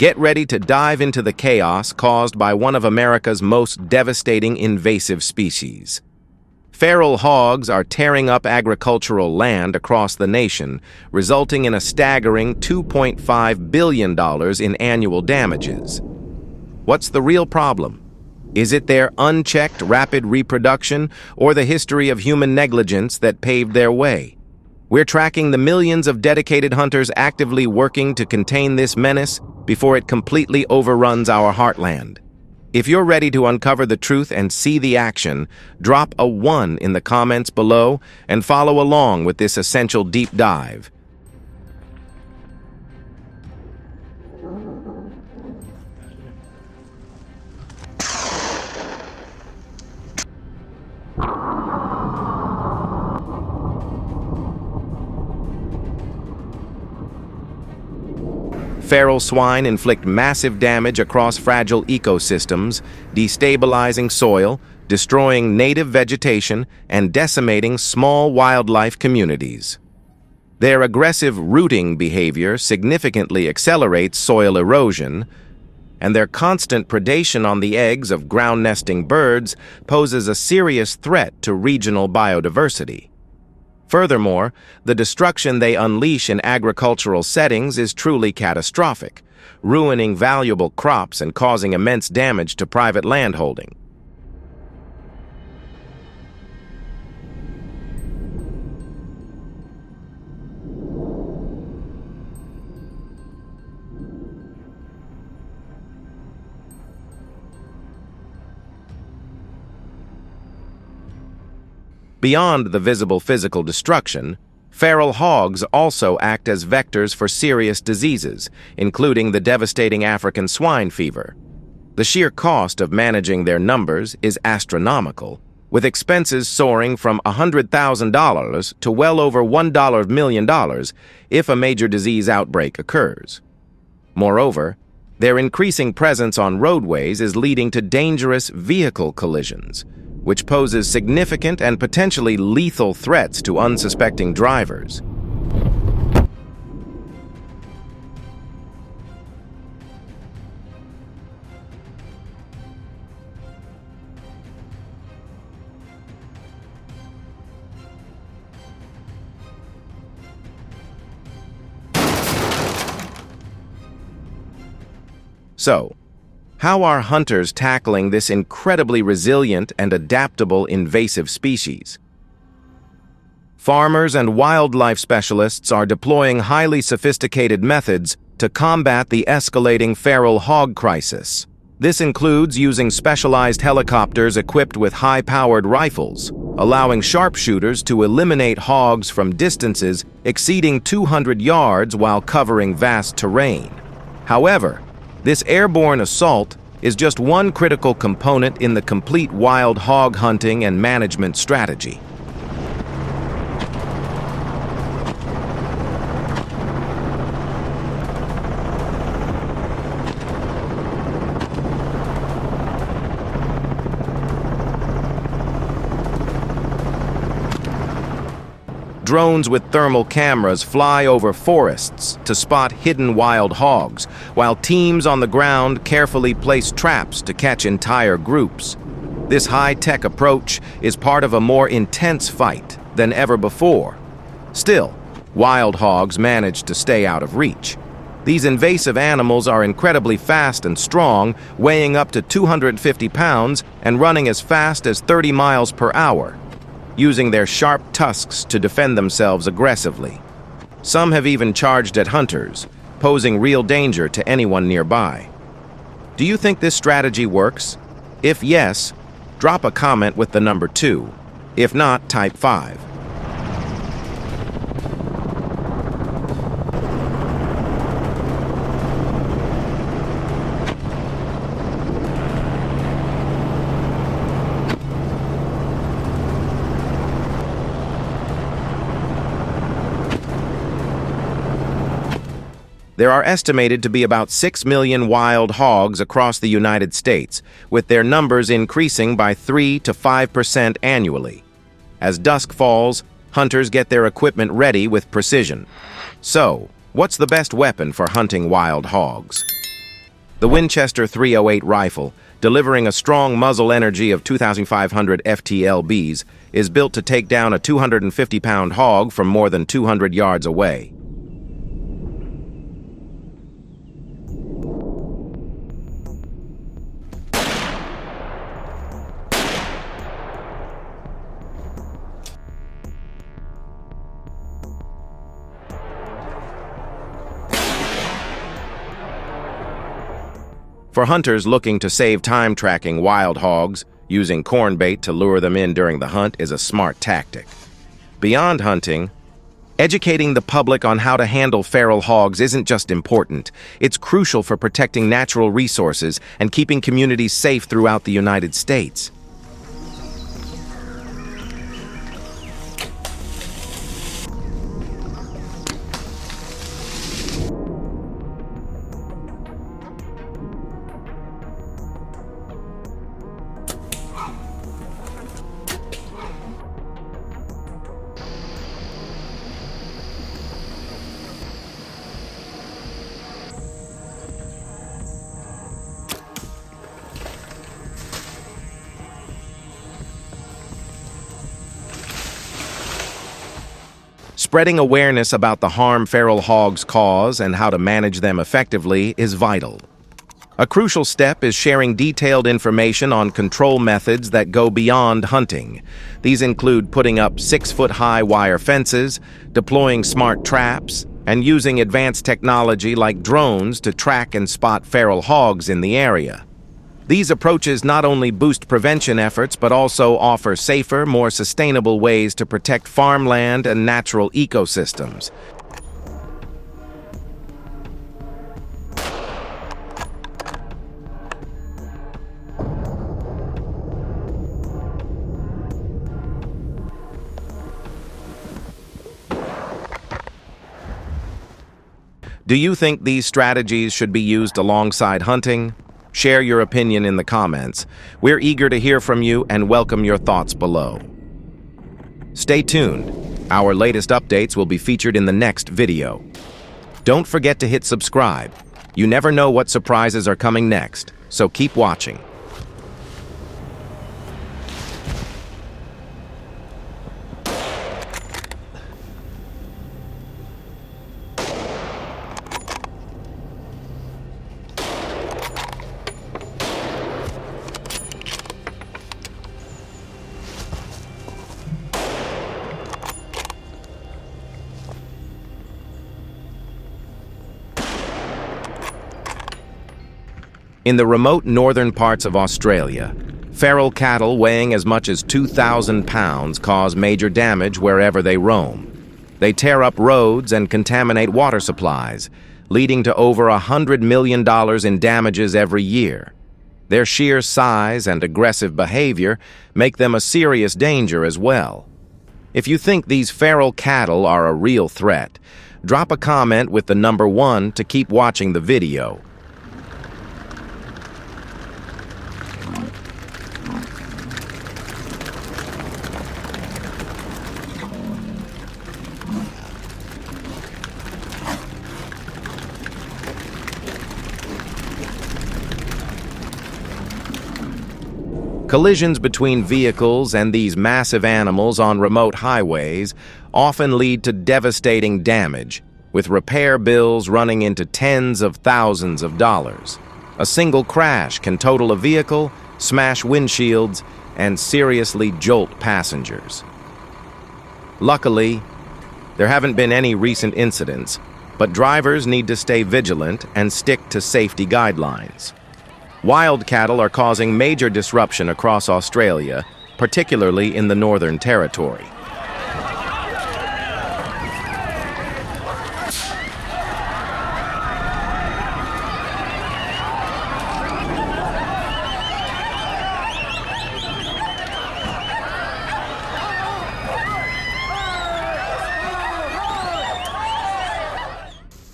Get ready to dive into the chaos caused by one of America's most devastating invasive species. Feral hogs are tearing up agricultural land across the nation, resulting in a staggering $2.5 billion in annual damages. What's the real problem? Is it their unchecked rapid reproduction or the history of human negligence that paved their way? We're tracking the millions of dedicated hunters actively working to contain this menace before it completely overruns our heartland. If you're ready to uncover the truth and see the action, drop a 1 in the comments below and follow along with this essential deep dive. Feral swine inflict massive damage across fragile ecosystems, destabilizing soil, destroying native vegetation, and decimating small wildlife communities. Their aggressive rooting behavior significantly accelerates soil erosion, and their constant predation on the eggs of ground-nesting birds poses a serious threat to regional biodiversity. Furthermore, the destruction they unleash in agricultural settings is truly catastrophic, ruining valuable crops and causing immense damage to private landholding. Beyond the visible physical destruction, feral hogs also act as vectors for serious diseases, including the devastating African Swine Fever. The sheer cost of managing their numbers is astronomical, with expenses soaring from $100,000 to well over $1 million if a major disease outbreak occurs. Moreover, their increasing presence on roadways is leading to dangerous vehicle collisions, which poses significant and potentially lethal threats to unsuspecting drivers. So, how are hunters tackling this incredibly resilient and adaptable invasive species? Farmers and wildlife specialists are deploying highly sophisticated methods to combat the escalating feral hog crisis. This includes using specialized helicopters equipped with high-powered rifles, allowing sharpshooters to eliminate hogs from distances exceeding 200 yards while covering vast terrain. However, this airborne assault is just one critical component in the complete wild hog hunting and management strategy. Drones with thermal cameras fly over forests to spot hidden wild hogs, while teams on the ground carefully place traps to catch entire groups. This high-tech approach is part of a more intense fight than ever before. Still, wild hogs manage to stay out of reach. These invasive animals are incredibly fast and strong, weighing up to 250 pounds and running as fast as 30 miles per hour, using their sharp tusks to defend themselves aggressively. Some have even charged at hunters, posing real danger to anyone nearby. Do you think this strategy works? If yes, drop a comment with the number 2. If not, type 5. There are estimated to be about 6 million wild hogs across the United States, with their numbers increasing by 3 to 5% annually. As dusk falls, hunters get their equipment ready with precision. So, what's the best weapon for hunting wild hogs? The Winchester 308 rifle, delivering a strong muzzle energy of 2,500 FTLBs, is built to take down a 250-pound hog from more than 200 yards away. For hunters looking to save time tracking wild hogs, using corn bait to lure them in during the hunt is a smart tactic. Beyond hunting, educating the public on how to handle feral hogs isn't just important, it's crucial for protecting natural resources and keeping communities safe throughout the United States. Spreading awareness about the harm feral hogs cause and how to manage them effectively is vital. A crucial step is sharing detailed information on control methods that go beyond hunting. These include putting up 6-foot-high wire fences, deploying smart traps, and using advanced technology like drones to track and spot feral hogs in the area. These approaches not only boost prevention efforts but also offer safer, more sustainable ways to protect farmland and natural ecosystems. Do you think these strategies should be used alongside hunting? Share your opinion in the comments. We're eager to hear from you and welcome your thoughts below. Stay tuned. Our latest updates will be featured in the next video. Don't forget to hit subscribe. You never know what surprises are coming next, so keep watching. In the remote northern parts of Australia, feral cattle weighing as much as 2,000 pounds cause major damage wherever they roam. They tear up roads and contaminate water supplies, leading to over $100 million in damages every year. Their sheer size and aggressive behavior make them a serious danger as well. If you think these feral cattle are a real threat, drop a comment with the number 1 to keep watching the video. Collisions between vehicles and these massive animals on remote highways often lead to devastating damage, with repair bills running into tens of thousands of dollars. A single crash can total a vehicle, smash windshields, and seriously jolt passengers. Luckily, there haven't been any recent incidents, but drivers need to stay vigilant and stick to safety guidelines. Wild cattle are causing major disruption across Australia, particularly in the Northern Territory.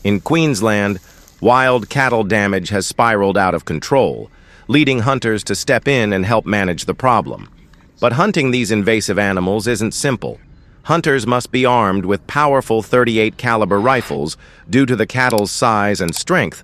In Queensland, wild cattle damage has spiraled out of control, leading hunters to step in and help manage the problem. But hunting these invasive animals isn't simple. Hunters must be armed with powerful .38 caliber rifles due to the cattle's size and strength,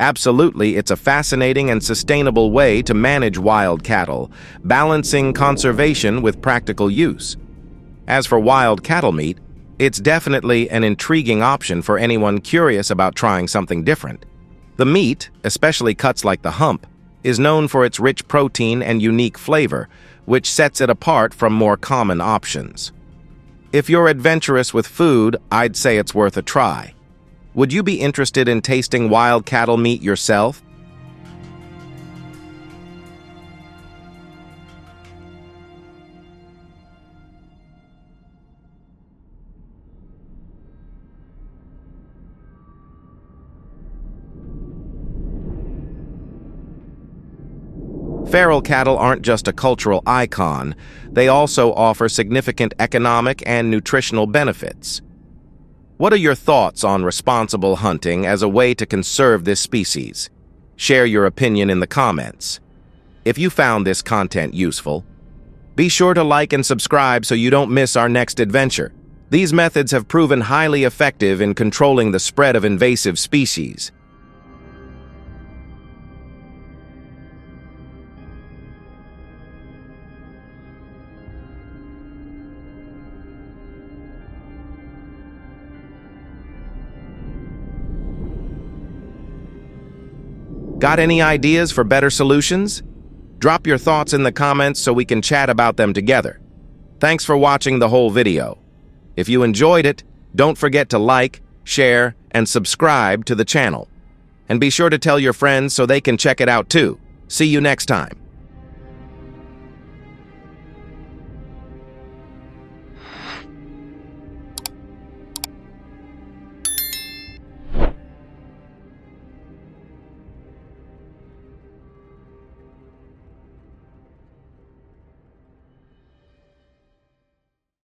Absolutely, it's a fascinating and sustainable way to manage wild cattle, balancing conservation with practical use. As for wild cattle meat, it's definitely an intriguing option for anyone curious about trying something different. The meat, especially cuts like the hump, is known for its rich protein and unique flavor, which sets it apart from more common options. If you're adventurous with food, I'd say it's worth a try. Would you be interested in tasting wild cattle meat yourself? Feral cattle aren't just a cultural icon, they also offer significant economic and nutritional benefits. What are your thoughts on responsible hunting as a way to conserve this species? Share your opinion in the comments. If you found this content useful, be sure to like and subscribe so you don't miss our next adventure. These methods have proven highly effective in controlling the spread of invasive species. Got any ideas for better solutions? Drop your thoughts in the comments so we can chat about them together. Thanks for watching the whole video. If you enjoyed it, don't forget to like, share, and subscribe to the channel. And be sure to tell your friends so they can check it out too. See you next time.